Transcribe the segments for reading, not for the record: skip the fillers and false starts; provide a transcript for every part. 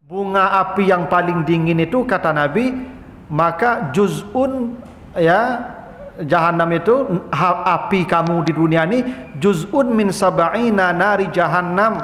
bunga api yang paling dingin itu kata Nabi, maka juz'un, ya, Jahannam itu, api kamu di dunia ini, juz'un min sab'ina nari Jahannam,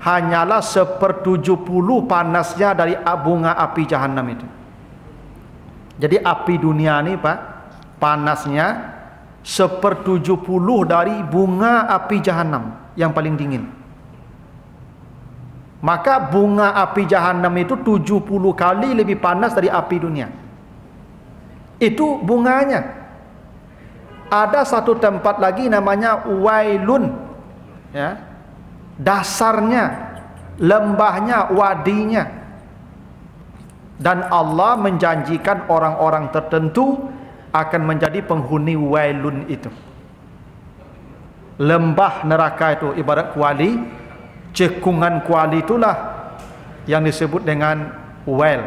hanyalah 1/70 panasnya dari bunga api Jahannam itu. Jadi api dunia ini Pak, panasnya 1/70 dari bunga api Jahannam yang paling dingin. Maka bunga api Jahannam itu 70 kali lebih panas dari api dunia. Itu bunganya. Ada satu tempat lagi namanya Wailun, ya, dasarnya, lembahnya, wadinya. Dan Allah menjanjikan orang-orang tertentu akan menjadi penghuni Wailun itu. Lembah neraka itu ibarat kuali. Cekungan kuali itulah yang disebut dengan well.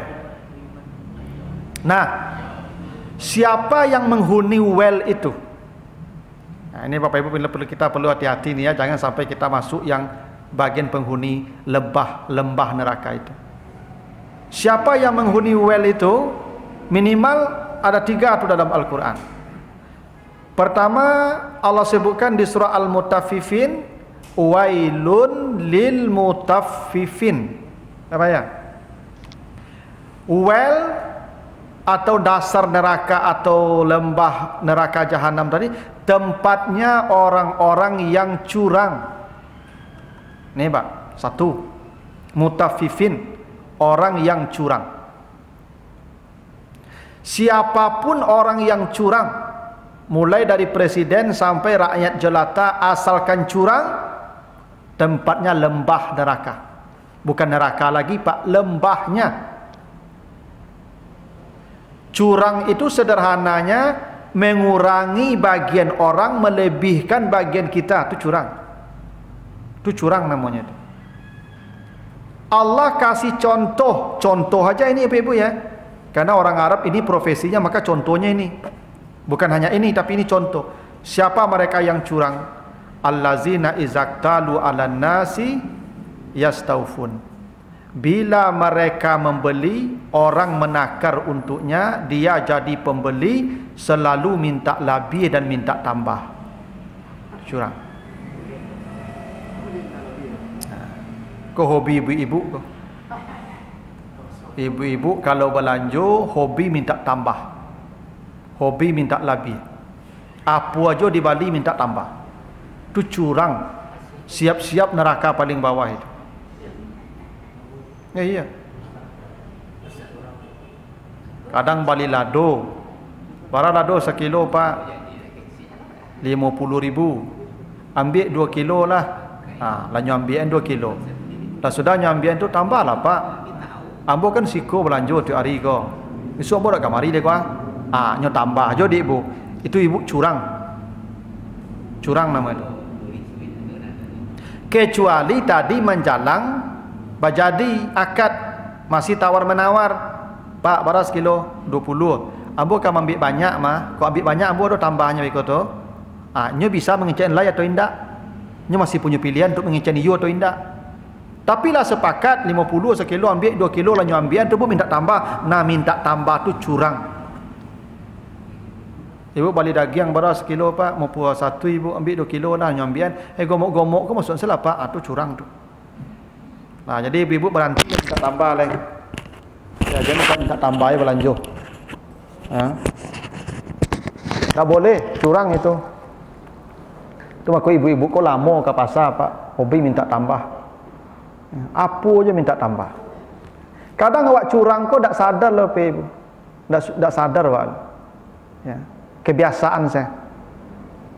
Nah, siapa yang menghuni well itu? Nah, ini Bapak Ibu kita perlu hati-hati nih ya, jangan sampai kita masuk yang bagian penghuni lembah neraka itu. Siapa yang menghuni well itu? Minimal ada 3 itu dalam Al-Quran. Pertama, Allah sebutkan di surah Al-Mutaffifin, wailun lil mutaffifin. Apa ya? Well atau dasar neraka atau lembah neraka Jahannam tadi, tempatnya orang-orang yang curang. Nih Pak, 1, mutaffifin, orang yang curang. Siapapun orang yang curang, mulai dari presiden sampai rakyat jelata, asalkan curang, tempatnya lembah neraka. Bukan neraka lagi Pak, lembahnya. Curang itu sederhananya mengurangi bagian orang, melebihkan bagian kita. Itu curang. Itu curang namanya itu. Allah kasih contoh aja ini Ibu ya. Karena orang Arab ini profesinya, maka contohnya ini. Bukan hanya ini, tapi ini contoh. Siapa mereka yang curang? Allazina izaktalu ala nasi yastaufun. Bila mereka membeli, orang menakar untuknya, dia jadi pembeli, selalu minta lebih dan minta tambah. Curang. Kau hobi ibu-ibu kau? Ibu-ibu kalau belanja, hobi minta tambah, hobi minta lebih. Apa aja di Bali minta tambah. Itu curang. Siap-siap neraka paling bawah itu. Ya, iya. Kadang bali lado. Barang lado sekilo Pak 50.000. Ambil 2 kilo lah. Lah nyambian 2 kilo. Dah sudah nyambian tu tambah lah Pak. Ambo kan siko belanja tu hari ko. Besok ambo dak kamari deh ko. Nyo tambah aja di ibu. Itu ibu curang. Curang nama itu. Kecuali tadi menjalang bajadi akad, masih tawar-menawar. Pak, baras kilo 20. Ambo kan ambil banyak mah. Kau ambil banyak ambo ada tambahnya beko tu. Nyo bisa mengecek lai atau indak. Nyo masih punya pilihan untuk mengecek iyo atau indak. Tapi lah sepakat 50 sekilo, ambil 2 kilo lah nyo ambil tu pun minta tambah. Nah, minta tambah tu curang. Ibu balik daging baru sekilo Pak, mau puas 1 ibu ambil 2 kilo lah nyambian. Gomok-gomok kau masuk salah Pak, tu curang tu. Nah, jadi ibu berhenti minta tambah lagi. Ya, jangan minta tambah ya belanja. Tak boleh, curang itu. Itu aku ibu-ibu kau lama ke pasar Pak, hobi minta tambah. Apa aja minta tambah. Kadang awak curang kau tak sadar loh Pak ibu. Tak sadar Pak. Ya. Kebiasaan saya.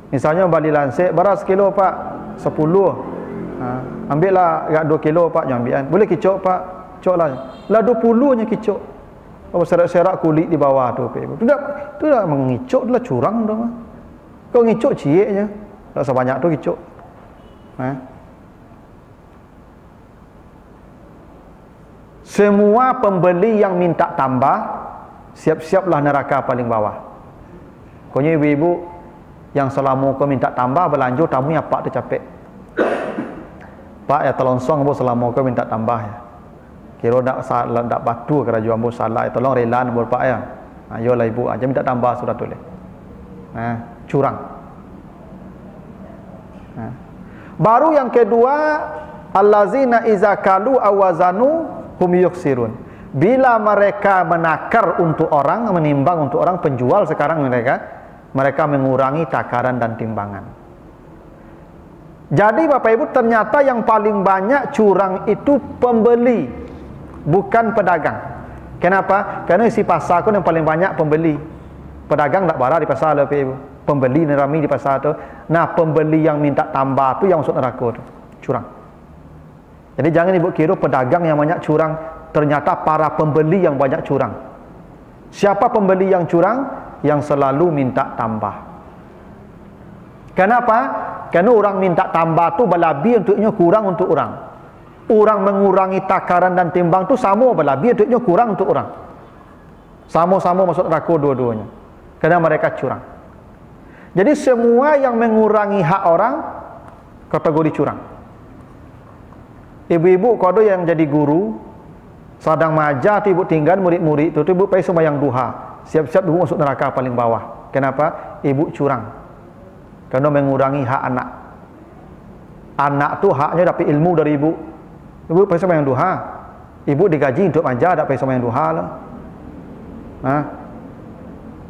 Misalnya bali lansik baras kilo Pak 10. Ambillah agak 2 kilo Pak nyambian. Boleh kicok Pak? Cok lah. Lah 20 nya kicok. Apa serak-serak kulit di bawah tu Pak. Tu dah mengicok, tu lah curang tu mah. Kau ngicok cieknya. Tak sebanyak tu kicok. Semua pembeli yang minta tambah, siap-siaplah neraka paling bawah. Pokoknya ibu-ibu yang selama kau minta tambah belanja tamu ya Pak tu capek. Pak ya telongsong bu selama kau minta tambah ya. Kira nak batu kerajaan ambo salah, tolong rela nombor pak ya. Ayolah ibu, aja minta tambah surat tulis. Curang. Baru yang kedua, allazina iza kalu awazanu hum yuksirun. Bila mereka menakar untuk orang, menimbang untuk orang, penjual sekarang mereka mengurangi takaran dan timbangan. Jadi Bapak Ibu, ternyata yang paling banyak curang itu pembeli, bukan pedagang. Kenapa? Karena isi pasar itu yang paling banyak pembeli. Pedagang tak barang di pasar, Bapak Ibu. Pembeli rami di pasar tu. Nah, pembeli yang minta tambah tu yang masuk neraka tu, curang. Jadi jangan ibu kira pedagang yang banyak curang, ternyata para pembeli yang banyak curang. Siapa pembeli yang curang? Yang selalu minta tambah. Kenapa? Karena orang minta tambah tu berlebih, untuknya kurang untuk orang. Orang mengurangi takaran dan timbang tu sama berlebih, untuknya kurang untuk orang. Sama-sama masuk neraka dua-duanya. Karena mereka curang. Jadi semua yang mengurangi hak orang kategori curang. Ibu-ibu kalau yang jadi guru sedang mengajar tu ibu tinggal murid-murid tu ibu pergi sembahyang duha. Siap-siap ibu masuk neraka paling bawah. Kenapa? Ibu curang. Karena mengurangi hak anak. Anak tu haknya dapat ilmu dari ibu. Ibu pergi sembahyang duha. Ibu digaji untuk mengajar, tak pergi sembahyang duha lah.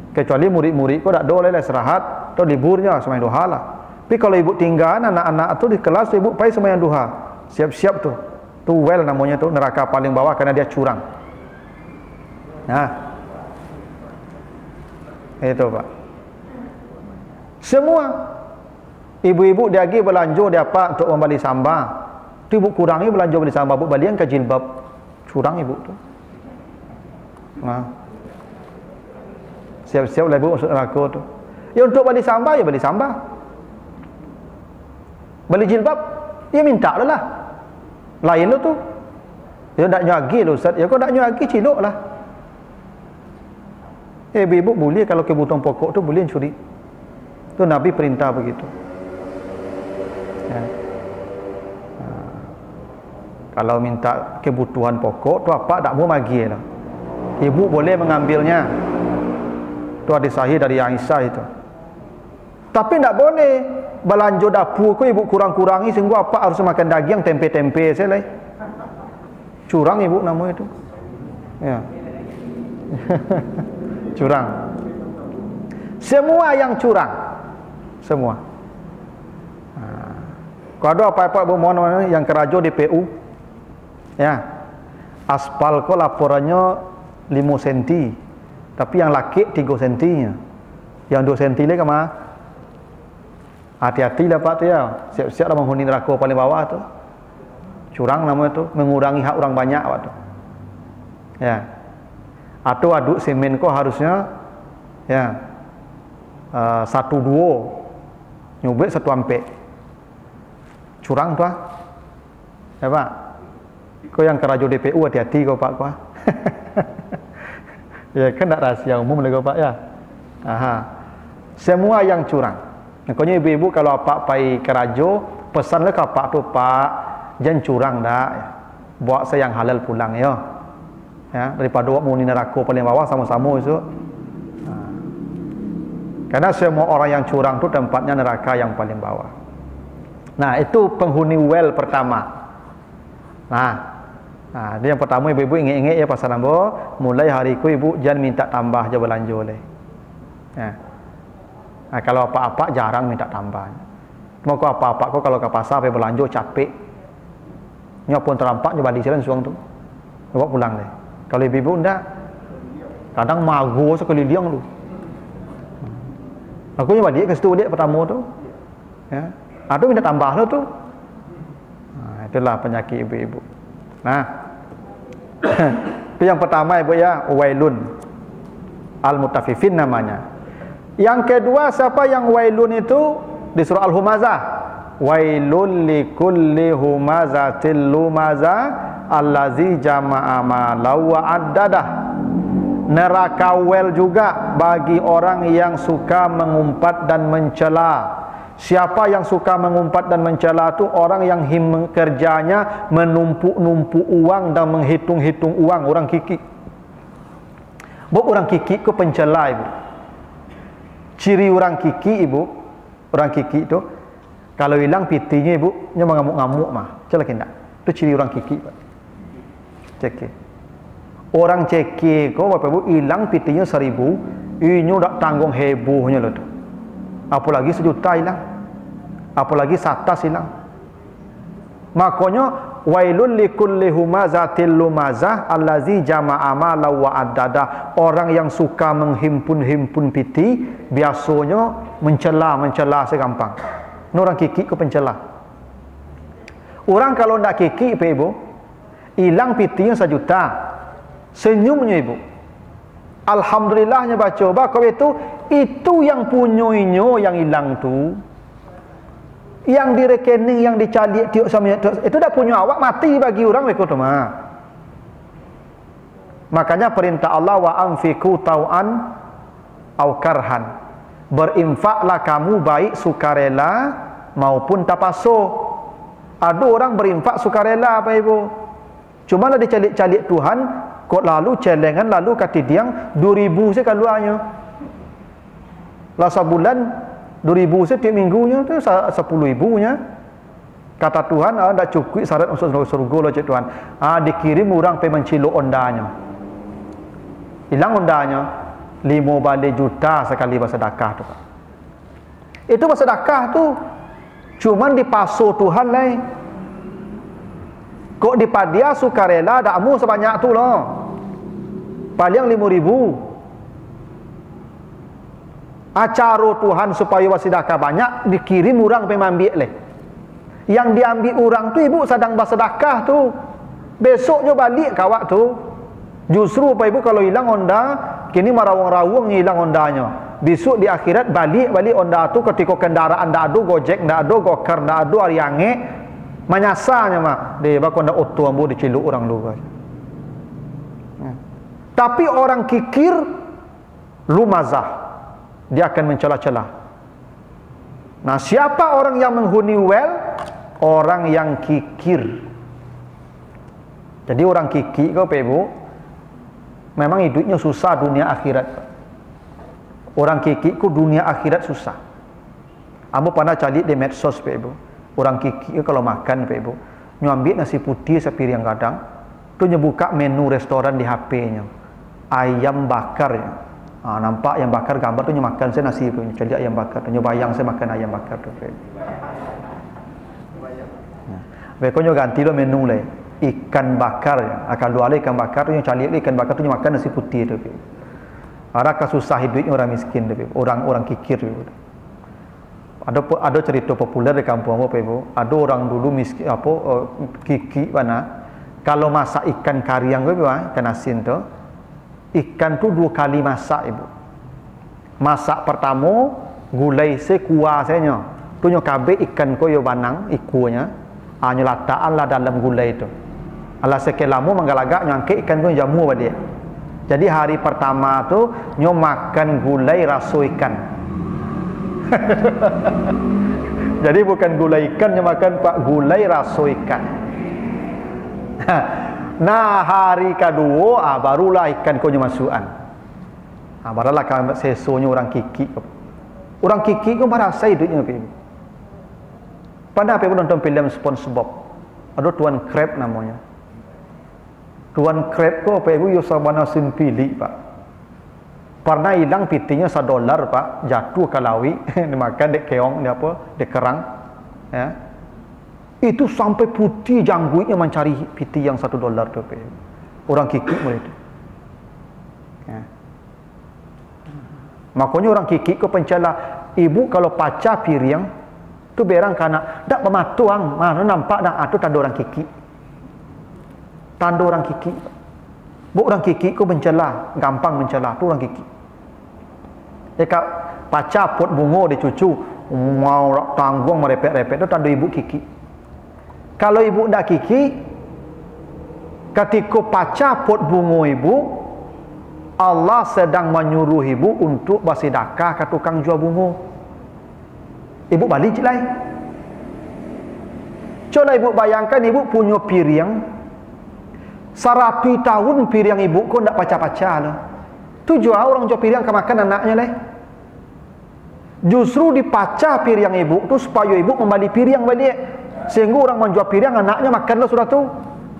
Kecuali murid-murid kau tak boleh istirahat atau liburnya sembahyang duha lah. Tapi kalau ibu tinggal anak-anak tu di kelas tu ibu pergi sembahyang duha. Siap-siap tu. Tu well namanya tu, neraka paling bawah karena dia curang. Itu Pak. Semua ibu-ibu dia pergi belanja dia apa untuk membeli sambal. Tu ibu kurangi belanja beli sambal, ibu balian ke jilbab. Curang ibu tu. Siap-siap lah ibu masuk neraka tu. Ya untuk beli sambal, ya beli sambal. Beli jilbab, ya minta lah. Lain lu tu. Ya tak nyagi lu Ustaz. Ya kau tak nyagi cilok lah. Ibu boleh kalau kebutuhan pokok tu boleh curi. Tu Nabi perintah begitu. Kalau minta kebutuhan pokok tu apa tak mau bagi lah. Ibu boleh mengambilnya. Tu hadis sahih dari Aisyah itu. Tapi tak boleh belanja dapur ku ibu kurang-kurangi sehingga apa harus makan daging tempe-tempe saya lah. Curang ibu nama itu. Ya. Curang. Semua yang curang. Semua. Kalau ada apa-apa ibu mohon yang kerajo di PU. Ya. Aspal ko laporannya 5 cm. Tapi yang laki 3 cm. Yang 2 cm lagi kemana? Hati-hati lah Pak tu ya. Siap-siap lah menghuni neraka paling bawah tu. Curang namanya tu, mengurangi hak orang banyak Pak tu. Ya. Atau aduk semen kau harusnya ya 1-2 nyubit 1 ampek. Curang tu ya Pak. Kau yang kerajo DPU hati-hati kau Pak kau. Ya kan tak rahasia umum lagi Pak ya. Semua yang curang. Makanya ibu-ibu kalau apa pai kerajo pesanlah ke Pak tu Pak jangan curang dah. Buat saya yang halal pulang ya. Ya, daripada awak muni neraka paling bawah sama-sama itu. Karena semua orang yang curang tu tempatnya neraka yang paling bawah. Nah, itu penghuni well pertama. Dia yang pertama ibu-ibu ingat-ingat ya pasal ambo, mulai hari ku ibu jangan minta tambah je belanja oleh. Ya. Kalau apa-apa jarang minta tambah. Mau kau apa-apa kau kalau ke pasar pergi belanja capek. Nyopon terampaknya balik jalan suang tu. Bawa pulang deh. Kalau ibu-ibu enggak, kadang mago sekali liang lu. Aku nyoba dia ke situ dia pertama tu. Ya. Atau minta tambah lu tu. Itulah penyakit ibu-ibu. Yang pertama ibu ya, wailun. Al-mutaffifin namanya. Yang kedua siapa yang wailun itu di surah Al-Humazah. Wailul likulli humazatil lumazah allazi jama'a malau wa addadah. Neraka wel juga bagi orang yang suka mengumpat dan mencela Siapa yang suka mengumpat dan mencela tu orang yang kerjanya menumpuk-numpuk uang dan menghitung-hitung uang. Orang kikik. Orang kikik ku pencela, ibu. Ciri orang kikik, ibu, orang kikik tu kalau hilang pitinya, ibu, nya mengamuk-ngamuk mah. Celaka enggak? Itu ciri orang kikik, Pak. Ceki. Orang ceki ko Bapak Ibu hilang pitinya 1000, ini dak tanggung hebohnya loh tu. Apalagi 1 juta hilang, apalagi 100 hilang. Makanya wailul likulli humazatil lumazah allazi jama'a mala wa addada. Orang yang suka menghimpun-himpun piti biasanya mencela segampang. Ini orang kikik ke pencela. Orang kalau ndak kikik, Pak Ibu, hilang pitinya 1 juta, senyumnya, Ibu, alhamdulillahnya baca kau itu yang punyanya yang hilang tu, yang di rekening, yang dicalik tiuk sama itu dah punya awak, mati bagi orang mereka tu mah. Makanya perintah Allah, wa anfiqu tau'an au karhan, berinfaklah kamu baik sukarela maupun tapaso. Ada orang berinfak sukarela, Pak Ibu, cuma lah dicalik-calik Tuhan, kok lalu celengan, lalu kata dia 2000 saya keluarnya lah sebulan, 2000 saya tiap minggunya tu 10.000 nya. Kata Tuhan, tak cukup syarat masuk surga lah cik Tuhan. Dikirim orang pergi menciluk ondanya, hilang ondanya 5 balik juta sekali bersedekah tu, Pak. Itu bersedekah tu cuman dipasu Tuhan lah. Kok dipadia sukarela dakmu sebanyak tu loh, paling 5.000. Acara Tuhan supaya bersedekah banyak, dikirim orang pergi ambil leh. Yang diambil orang tu, Ibu, sedang bersedekah tu, besoknya balik kawak tu. Justru Pak Ibu kalau hilang onda, kini marawang-rawang hilang ondanya. Besok di akhirat balik onda tu, ketika kendaraan ndak ada, Gojek ndak ada, Gokar ndak ada, Ariange menyasarnya mah dia bakal ndak auto ambo diciluk orang dulu. Tapi orang kikir lumazah, dia akan mencela-cela. Nah, siapa orang yang menghuni well? Orang yang kikir. Jadi orang kikir kau Pak Ibu, memang hidupnya susah dunia akhirat. Orang kikir ku dunia akhirat susah. Ambo pernah cari di medsos, Pak Ibu. Orang kikir kalau makan, Pak Ibu, nyambil nasi putih sepiring kadang, tu nyebuka menu restoran di HP-nya. Ayam bakar. Nampak ayam bakar gambar tu makan saya nasi pun cari ayam bakar tu, bayang saya makan ayam bakar tu. Bekonya ganti lo menu le, ikan bakar ya. Akan dua ikan bakar tu cari ikan bakar tu makan nasi putih tu. Ada kasusah hidupnya orang miskin tu, orang kikir tu. Ada cerita populer di kampung apa Ibu. Ada orang dulu miskin kiki mana. Kalau masak ikan kariang tu, ikan asin tu, ikan tu 2 kali masak, Ibu. Masak pertama gulai sekuasanya, tu nyo kabe ikan ko yo banang ikunya, nyo lataan lah dalam gulai itu. Ala sekelamo manggalagak nyangke ikan ko jamu ba dia. Jadi hari pertama tu nyo makan gulai raso ikan. Jadi bukan gulai ikan, nyo makan pak gulai raso ikan. Nah, hari kedua barulah ikan kau masukan. Barulah kan sesuanya orang kiki. Orang kiki kau merasa hidupnya Pak Ibu. Pada Pak Ibu nonton film SpongeBob, ada Tuan Krab namanya. Tuan Krab kau Pak Ibu yo sabana sin pilih, Pak. Pernah hilang pitinya $1, Pak, jatuh ke lawi, dimakan dek keong, dia apa, dek kerang, ya. Itu sampai putih jangguitnya mencari piti yang $1 tu. Orang kikik mulai itu. Ya. Makanya orang kikik ke pencela, Ibu kalau pacar piring tu berang kana dak pematuang, mana nampak dak atu tanda orang kikik. Tanda orang kikik. Bu orang kikik ke mencela, gampang mencela tu orang kikik. Jika pacar pot bunga dicucu, mau tanggung merepek-repek tu tanda ibu kikik. Kalau ibu ndak kiki, ketika pacar pot bunga ibu, Allah sedang menyuruh ibu untuk bersedekah ke tukang jual bunga. Ibu balik je lain. Coba ibu bayangkan ibu punya piring 100 tahun piring ibu kok tak pacar-pacar lah. Tujuh orang jual piring ke makan anaknya lah. Justru dipacah piring ibu tu supaya ibu kembali piring balik. Sehingga orang menjual piring anaknya makanlah sudah tu.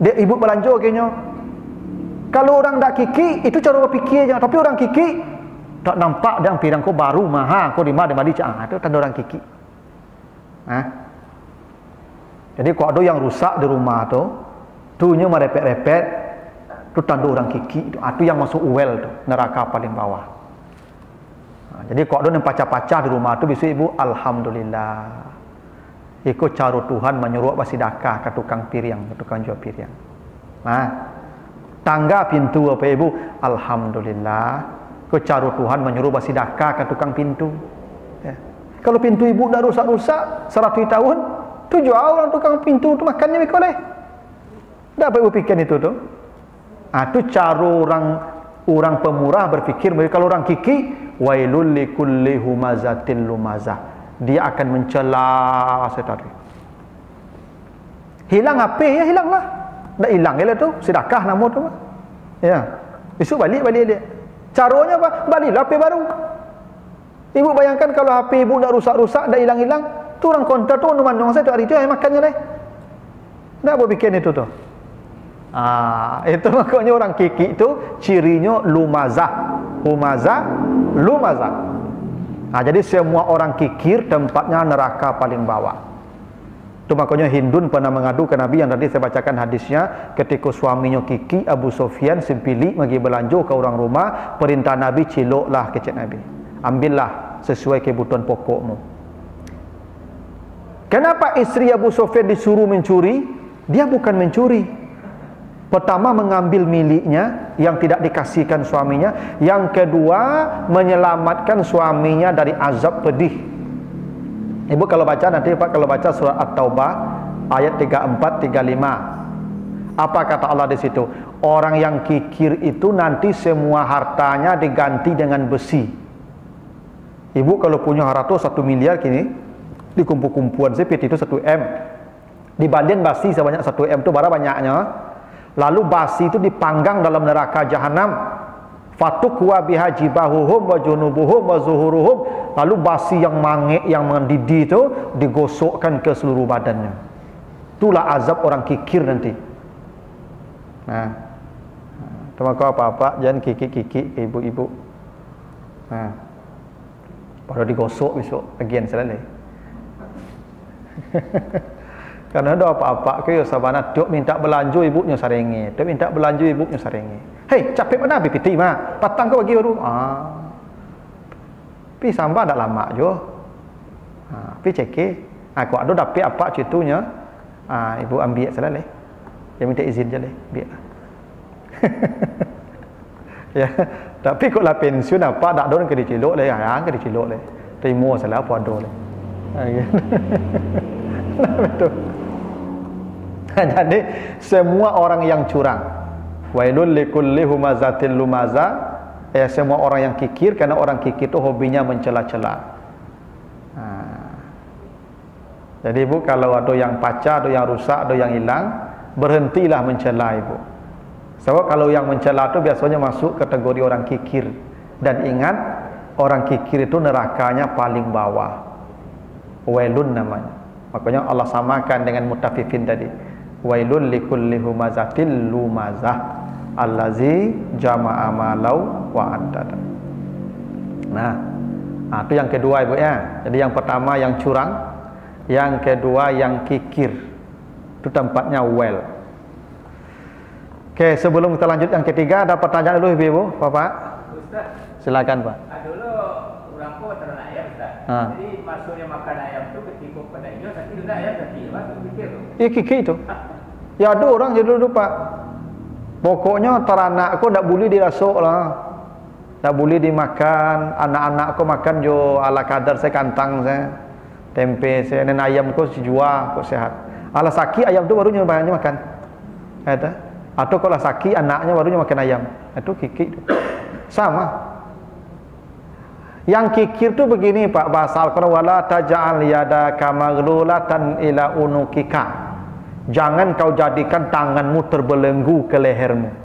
Dia ibu belanja kayaknya. Kalau orang tak kiki itu cara berfikir je. Tapi orang kiki tak nampak dan piring kau baru mahal kau di mana balik itu tanda orang kiki. Jadi kalau ada yang rusak di rumah tu nya merepet-repet, tu tanda orang kiki. Itu yang masuk well tu, neraka paling bawah. Jadi kalau ada yang pacah-pacah di rumah tu, biasa ibu alhamdulillah. Ikut cara Tuhan menyuruh bersedekah ke tukang piring, ke tukang jual piring. Tangga pintu apa ibu? Alhamdulillah. Ikut cara Tuhan menyuruh bersedekah ke tukang pintu. Ya. Kalau pintu ibu dah rusak-rusak 100 tahun, tu jual orang tukang pintu tu makannya mereka boleh. Tak apa ibu fikir itu tu. Tu cara orang pemurah berfikir. Kalau orang kiki, wailul likulli humazatil lumazah. Dia akan mencela setari. Hilang apa ya hilanglah. Dah hilang dia tu, sedekah nama tu. Ya. Besok balik dia. Caranya apa? Baliklah HP baru. Ibu bayangkan kalau HP ibu dah rusak-rusak, dah hilang-hilang, tu orang kontra tu mandang saya tu hari tu yang makannya lah. Dah apa bikin itu tu? Itu makanya orang kiki itu cirinya lumazah. Humazah, lumazah. Jadi semua orang kikir tempatnya neraka paling bawah. Itu makanya Hindun pernah mengadu ke Nabi yang tadi saya bacakan hadisnya, ketika suaminya kiki Abu Sufyan sempili pergi belanja ke orang rumah, perintah Nabi ciloklah kecil Nabi. Ambillah sesuai kebutuhan pokokmu. Kenapa istri Abu Sufyan disuruh mencuri? Dia bukan mencuri. Pertama, mengambil miliknya yang tidak dikasihkan suaminya. Yang kedua, menyelamatkan suaminya dari azab pedih. Ibu kalau baca nanti Pak, kalau baca surat At-Taubah ayat 34 35. Apa kata Allah di situ? Orang yang kikir itu nanti semua hartanya diganti dengan besi. Ibu kalau punya harta 1 miliar kini, dikumpul-kumpulan sepit itu 1 M. Dibanding basi sebanyak 1 M itu berapa banyaknya? Lalu basi itu dipanggang dalam neraka jahanam. Fatukwa biha jibahuhum wa junubuhum wa zuhuruhum. Lalu basi yang mangek, yang mendidih itu digosokkan ke seluruh badannya. Itulah azab orang kikir nanti. Terima kasih apa-apa, jangan kiki-kiki ke ibu-ibu. Baru digosok besok, bagian selesai. Karena ada apa-apa ke sabana tok minta belanja ibunya sarengi, tok minta belanja ibunya sarengi. Hei, capek mana habis piti mah? Patang kau bagi baru. Pi sambal dak lama jo. Pi ceke. Aku ada dapat apa cetunya. Ibu ambil salah leh. Dia minta izin je leh, biar. Ya, tapi kok lah pensiun apa dak don ke dicilok leh, ke dicilok leh. Terima salah apa ada leh. Betul. Jadi semua orang yang curang, wailul likulli humazatil lumazah, semua orang yang kikir, karena orang kikir itu hobinya mencela-cela. Jadi ibu kalau ada yang pacah, ada yang rusak, ada yang hilang, berhentilah mencela ibu. Sebab kalau yang mencela itu biasanya masuk kategori orang kikir. Dan ingat, orang kikir itu nerakanya paling bawah. Wailun namanya. Makanya Allah samakan dengan mutafifin tadi. Wailul likulli humazatil lumazah allazi jama'a malau wa addada. Itu yang kedua ibu ya. Jadi yang pertama yang curang, yang kedua yang kikir. Itu tempatnya well. Oke, sebelum kita lanjut yang ketiga, ada pertanyaan dulu ibu, Bapak. Ustaz, silakan Pak. Dulu orang kau ternak ayam Ustaz. Jadi masuknya makan ayam tu ketika pada ayam, tapi sudah ayam tadi masuk kikir tu. Iya kikir itu. Ya ada orang jadi dulu Pak. Pokoknya teranak aku tak boleh dirasuk lah. Tak boleh dimakan. Anak-anak aku makan jo ala kadar saya, kantang saya, tempe saya, dan ayam aku dijual kok sehat. Ala sakit ayam tu barunya banyak makan. Ada. Atau kalau sakit anaknya barunya makan ayam. Itu kikir itu. Sama. Yang kikir itu begini Pak, bahasa Al-Quran, wala taj'al yadaka maghlulatan ila unukika. Jangan kau jadikan tanganmu terbelenggu ke lehermu.